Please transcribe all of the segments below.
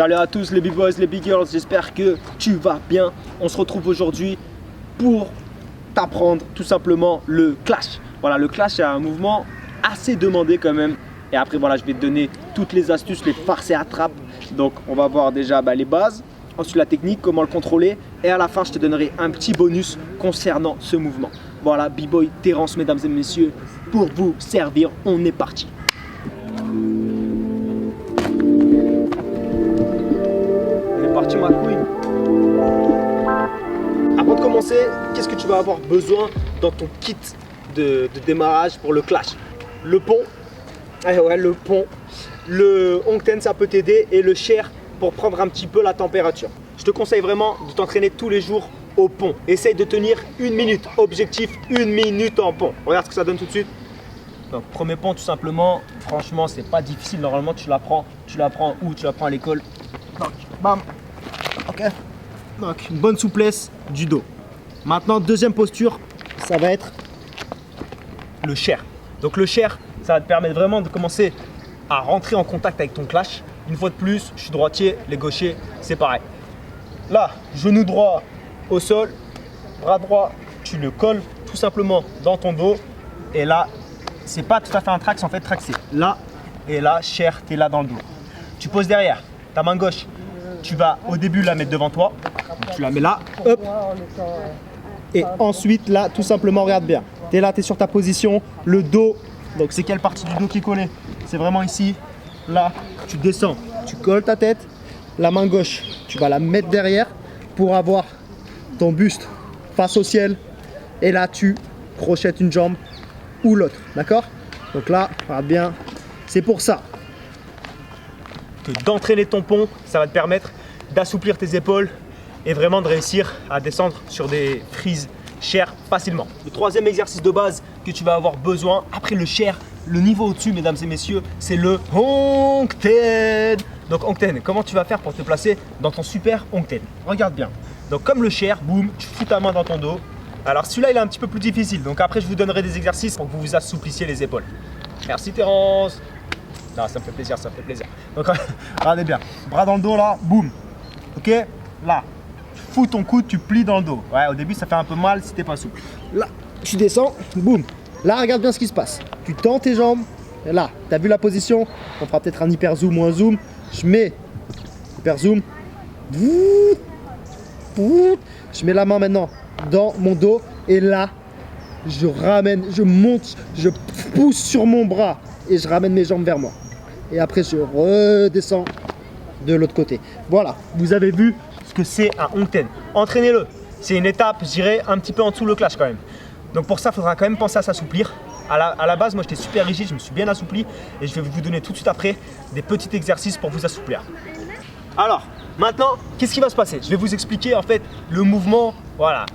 Salut à tous les big boys, les big girls, j'espère que tu vas bien. On se retrouve aujourd'hui pour t'apprendre tout simplement le clash. Voilà, le clash est un mouvement assez demandé quand même. Et après voilà, je vais te donner toutes les astuces, les farces et attrapes. Donc on va voir déjà les bases, ensuite la technique, comment le contrôler. Et à la fin, je te donnerai un petit bonus concernant ce mouvement. Voilà, B-Boy Terence, mesdames et messieurs, pour vous servir, on est parti. Parti ma couille. Avant de commencer, qu'est-ce que tu vas avoir besoin dans ton kit de démarrage pour le clash? Le pont, le pont, le Hongten ça peut t'aider et le chair pour prendre un petit peu la température. Je te conseille vraiment de t'entraîner tous les jours au pont. Essaye de tenir 1 minute, objectif 1 minute en pont. Regarde ce que ça donne tout de suite. Donc premier pont tout simplement, franchement c'est pas difficile, normalement tu l'apprends où? Tu l'apprends à l'école. Donc bam. Ok, donc une bonne souplesse du dos. Maintenant, deuxième posture, ça va être le chair. Donc le chair, ça va te permettre vraiment de commencer à rentrer en contact avec ton clash. Une fois de plus, je suis droitier, les gauchers, c'est pareil. Là, genou droit au sol, bras droit, tu le colles tout simplement dans ton dos. Et là, c'est pas tout à fait un trax, en fait, trax c'est là et là, chair, tu es là dans le dos. Tu poses derrière, ta main gauche. Tu vas au début la mettre devant toi, donc tu la mets là, hop. Et ensuite là, tout simplement, regarde bien. Tu es là, tu es sur ta position, le dos. Donc c'est quelle partie du dos qui est collée? C'est vraiment ici, là, tu descends, tu colles ta tête. La main gauche, tu vas la mettre derrière pour avoir ton buste face au ciel. Et là, tu crochettes une jambe ou l'autre, d'accord? Donc là, regarde bien, c'est pour ça. D'entraîner ton pont, ça va te permettre d'assouplir tes épaules et vraiment de réussir à descendre sur des frises chair facilement. Le troisième exercice de base que tu vas avoir besoin après le chair, le niveau au-dessus, mesdames et messieurs, c'est le Hongten. Donc Hongten, comment tu vas faire pour te placer dans ton super Hongten? Regarde bien. Donc comme le chair, boum, tu fous ta main dans ton dos. Alors celui-là, il est un petit peu plus difficile. Donc après, je vous donnerai des exercices pour que vous vous assouplissiez les épaules. Merci Terence. Non, ça me fait plaisir, ça me fait plaisir. Donc, regardez bien. Bras dans le dos, là, boum. Ok? Là, tu fous ton coude, tu plies dans le dos. Ouais, au début, ça fait un peu mal si t'es pas souple. Là, tu descends, boum. Là, regarde bien ce qui se passe. Tu tends tes jambes. Et là, tu as vu la position? On fera peut-être un hyper zoom ou un zoom. Je mets hyper zoom. Je mets la main maintenant dans mon dos. Et là, je ramène, je monte, je pousse sur mon bras. Et je ramène mes jambes vers moi. Et après, je redescends de l'autre côté. Voilà, vous avez vu ce que c'est un Hongten. Entraînez-le. C'est une étape, je dirais, un petit peu en dessous le clash quand même. Donc pour ça, il faudra quand même penser à s'assouplir. À la base, moi, j'étais super rigide, je me suis bien assoupli. Et je vais vous donner tout de suite après des petits exercices pour vous assouplir. Alors, maintenant, qu'est-ce qui va se passer? Je vais vous expliquer en fait le mouvement, voilà,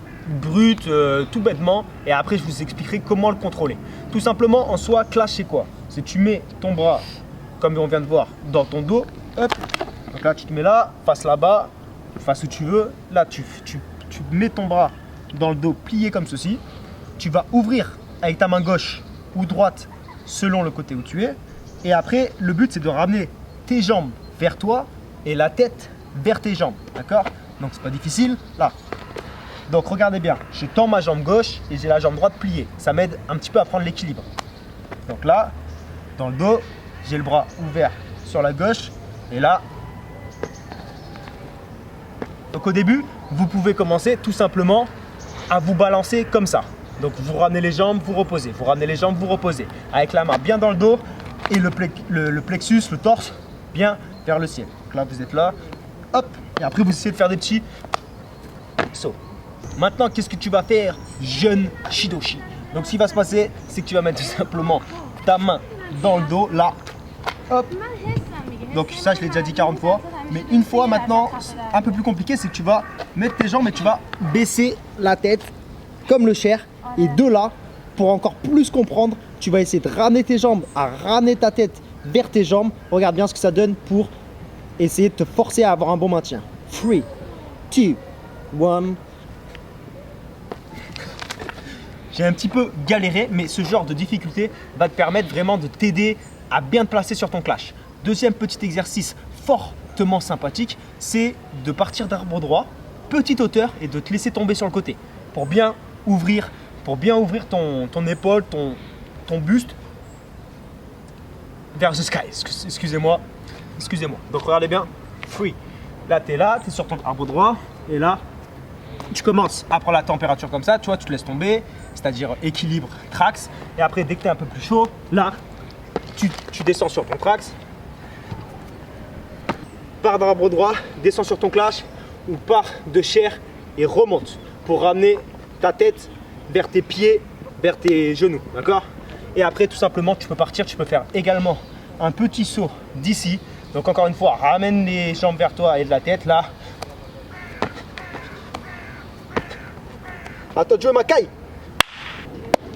brut, tout bêtement. Et après, je vous expliquerai comment le contrôler. Tout simplement, en soi, clash, c'est quoi? C'est tu mets ton bras, comme on vient de voir, dans ton dos. Hop. Donc là, tu te mets là, face là-bas, face où tu veux. Là, tu mets ton bras dans le dos plié comme ceci. Tu vas ouvrir avec ta main gauche ou droite selon le côté où tu es. Et après, le but, c'est de ramener tes jambes vers toi et la tête vers tes jambes. D'accord? Donc, c'est pas difficile. Là. Donc, regardez bien. Je tends ma jambe gauche et j'ai la jambe droite pliée. Ça m'aide un petit peu à prendre l'équilibre. Donc là, dans le dos, j'ai le bras ouvert sur la gauche et là. Donc au début, vous pouvez commencer tout simplement à vous balancer comme ça. Donc vous ramenez les jambes, vous reposez, vous ramenez les jambes, vous reposez. Avec la main bien dans le dos et le plexus, le torse bien vers le ciel. Donc là, vous êtes là, hop, et après vous essayez de faire des petits sauts. Maintenant, qu'est-ce que tu vas faire, jeune Shidoshi? Donc ce qui va se passer, c'est que tu vas mettre tout simplement ta main dans le dos, là, hop. Donc ça, je l'ai déjà dit 40 fois. Mais une fois maintenant, un peu plus compliqué, c'est que tu vas mettre tes jambes et tu vas baisser la tête comme le chair. Et de là, pour encore plus comprendre, tu vas essayer de ramener tes jambes, à ramener ta tête vers tes jambes. Regarde bien ce que ça donne pour essayer de te forcer à avoir un bon maintien. 3, 2, 1. J'ai un petit peu galéré, mais ce genre de difficulté va te permettre vraiment de t'aider à bien te placer sur ton clash. Deuxième petit exercice fort directement sympathique, c'est de partir d'arbre droit, petite hauteur et de te laisser tomber sur le côté pour bien ouvrir ton épaule, ton buste vers the sky. Excusez-moi. Donc regardez bien, free. Là, tu es sur ton arbre droit et là, tu commences à prendre la température comme ça, tu vois, tu te laisses tomber, c'est-à-dire équilibre, trax. Et après, dès que tu es un peu plus chaud, là, tu descends sur ton trax, pars d'arbre droit, descends sur ton clash ou pars de chair et remonte pour ramener ta tête vers tes pieds, vers tes genoux, d'accord? Et après, tout simplement, tu peux partir, tu peux faire également un petit saut d'ici. Donc encore une fois, ramène les jambes vers toi et de la tête, là. Attends, Joe Mackay.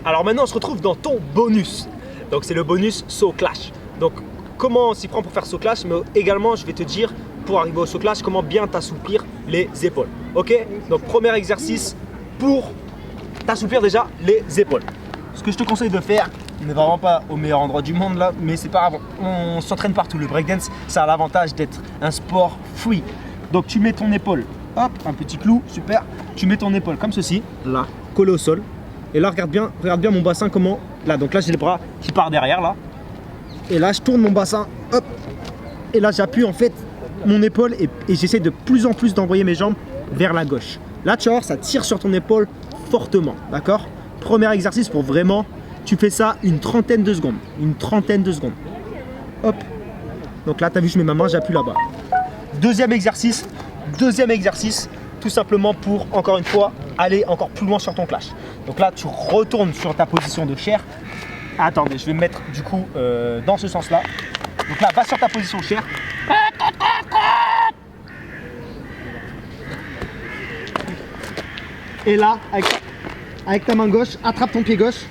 Alors maintenant, on se retrouve dans ton bonus. Donc c'est le bonus saut clash. Donc comment on s'y prend pour faire saut clash, mais également, je vais te dire, pour arriver au saut clash, comment bien t'assouplir les épaules. Ok? Donc premier exercice pour t'assouplir déjà les épaules. Ce que je te conseille de faire, on n'est vraiment pas au meilleur endroit du monde là, mais c'est pas grave, on s'entraîne partout. Le breakdance, ça a l'avantage d'être un sport free. Donc tu mets ton épaule, hop, un petit clou, super. Tu mets ton épaule comme ceci, là, collé au sol. Et là, regarde bien mon bassin comment. Là, donc là j'ai le bras qui part derrière là. Et là, je tourne mon bassin, hop. Et là, j'appuie en fait mon épaule et j'essaie de plus en plus d'envoyer mes jambes vers la gauche. Là, tu vas voir, ça tire sur ton épaule fortement, d'accord? Premier exercice pour vraiment, tu fais ça une trentaine de secondes. Hop. Donc là, tu as vu, je mets ma main, j'appuie là-bas. Deuxième exercice, tout simplement pour, encore une fois, aller encore plus loin sur ton clash. Donc là, tu retournes sur ta position de chair. Attendez, je vais me mettre du coup dans ce sens-là. Donc là, va sur ta position chair. Et là, avec ta main gauche, attrape ton pied gauche.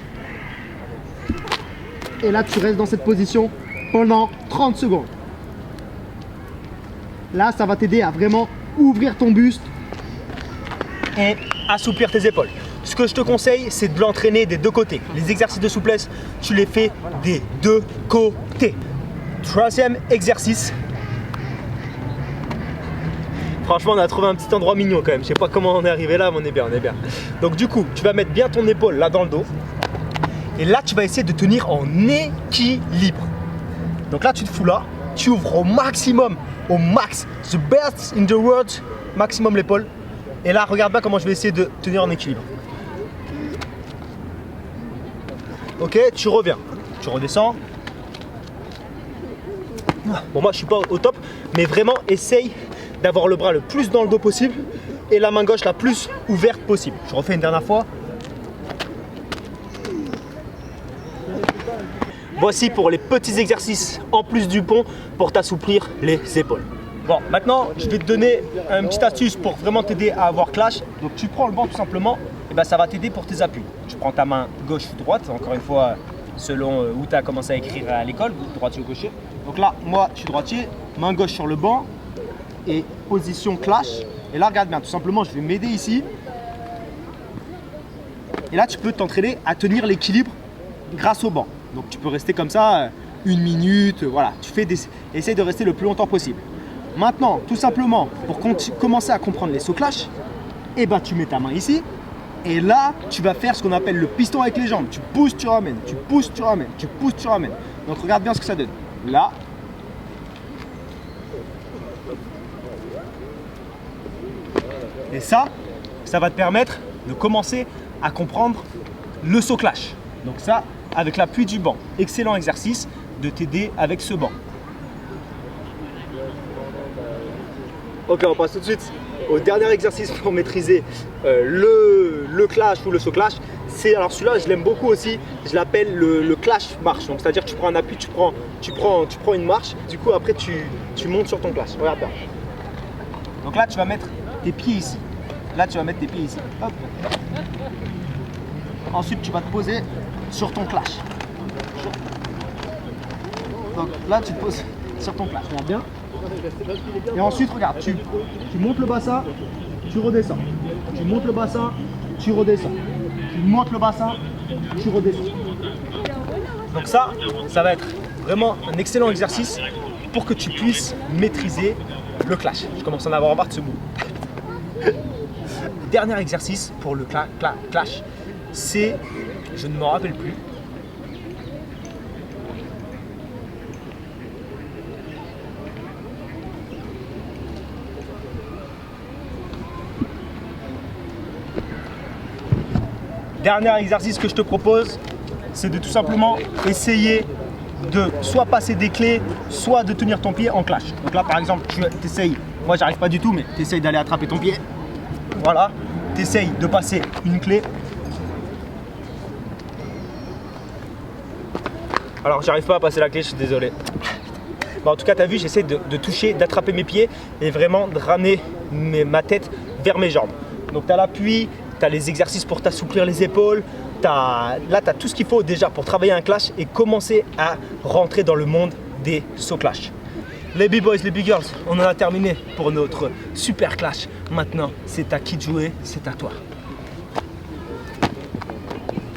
Et là, tu restes dans cette position pendant 30 secondes. Là, ça va t'aider à vraiment ouvrir ton buste et assouplir tes épaules. Ce que je te conseille, c'est de l'entraîner des deux côtés. Les exercices de souplesse, tu les fais des deux côtés. Troisième exercice. Franchement, on a trouvé un petit endroit mignon quand même. Je sais pas comment on est arrivé là, mais on est bien. Donc du coup, tu vas mettre bien ton épaule là dans le dos. Et là, tu vas essayer de tenir en équilibre. Donc là, tu te fous là. Tu ouvres au maximum, au max. The best in the world. Maximum l'épaule. Et là, regarde bien comment je vais essayer de tenir en équilibre. Ok, tu reviens. Tu redescends. Bon, moi, je suis pas au top. Mais vraiment, essaye d'avoir le bras le plus dans le dos possible et la main gauche la plus ouverte possible. Je refais une dernière fois. Voici pour les petits exercices en plus du pont pour t'assouplir les épaules. Bon, maintenant, je vais te donner une petite astuce pour vraiment t'aider à avoir clash. Donc, tu prends le banc tout simplement, et ben, ça va t'aider pour tes appuis. Tu prends ta main gauche ou droite, encore une fois, selon où tu as commencé à écrire à l'école, droitier ou gaucher. Donc là, moi, je suis droitier, main gauche sur le banc et position clash. Et là, regarde bien, tout simplement, je vais m'aider ici. Et là, tu peux t'entraîner à tenir l'équilibre grâce au banc. Donc, tu peux rester comme ça 1 minute, voilà. Essaye de rester le plus longtemps possible. Maintenant, tout simplement, pour commencer à comprendre les sauts clash, et bah, tu mets ta main ici. Et là, tu vas faire ce qu'on appelle le piston avec les jambes. Tu pousses, tu ramènes, tu pousses, tu ramènes, tu pousses, tu ramènes. Donc, regarde bien ce que ça donne. Là. Et ça va te permettre de commencer à comprendre le saut clash. Donc ça, avec l'appui du banc. Excellent exercice de t'aider avec ce banc. Ok, on passe tout de suite au dernier exercice pour maîtriser le clash ou le saut clash. Alors celui-là, je l'aime beaucoup aussi. Je l'appelle le clash marche. Donc c'est-à-dire que tu prends un appui, tu prends une marche. Du coup, après, tu montes sur ton clash. Regarde bien. Donc là, tu vas mettre tes pieds ici. Là, tu vas mettre tes pieds ici. Hop. Ensuite, tu vas te poser sur ton clash. Donc là, tu te poses sur ton clash. Regarde bien. Et ensuite, regarde, tu montes le bassin, tu redescends. Tu montes le bassin, tu redescends. Tu montes le bassin, tu redescends. Donc ça va être vraiment un excellent exercice pour que tu puisses maîtriser le clash. Je commence à en avoir marre de ce mot. Dernier exercice pour le clash, c'est, je ne m'en rappelle plus. Dernier exercice que je te propose, c'est de tout simplement essayer de soit passer des clés, soit de tenir ton pied en clash. Donc là par exemple, tu essayes, moi j'arrive pas du tout, mais tu essayes d'aller attraper ton pied. Voilà, tu essayes de passer une clé. Alors j'arrive pas à passer la clé, je suis désolé. Bon, en tout cas, tu as vu, j'essaie de toucher, d'attraper mes pieds et vraiment de ramener ma tête vers mes jambes. Donc tu as l'appui, tu as les exercices pour t'assouplir les épaules. Là, tu as tout ce qu'il faut déjà pour travailler un clash et commencer à rentrer dans le monde des sauts clash. Les B-boys, les B-girls, on en a terminé pour notre super clash. Maintenant, c'est à qui de jouer, c'est à toi.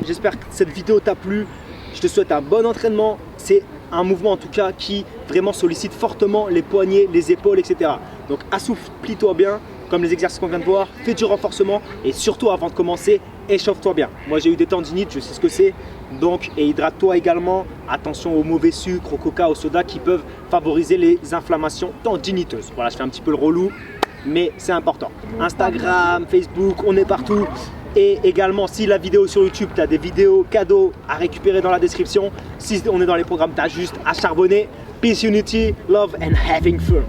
J'espère que cette vidéo t'a plu. Je te souhaite un bon entraînement. C'est un mouvement en tout cas qui vraiment sollicite fortement les poignets, les épaules, etc. Donc assouplis-toi bien, comme les exercices qu'on vient de voir, fais du renforcement et surtout avant de commencer, échauffe-toi bien. Moi j'ai eu des tendinites, je sais ce que c'est, donc et hydrate-toi également. Attention aux mauvais sucres, au coca, au soda qui peuvent favoriser les inflammations tendiniteuses. Voilà, je fais un petit peu le relou, mais c'est important. Instagram, Facebook, on est partout. Et également, si la vidéo sur YouTube, tu as des vidéos cadeaux à récupérer dans la description. Si on est dans les programmes, tu as juste à charbonner. Peace, unity, love and having fun.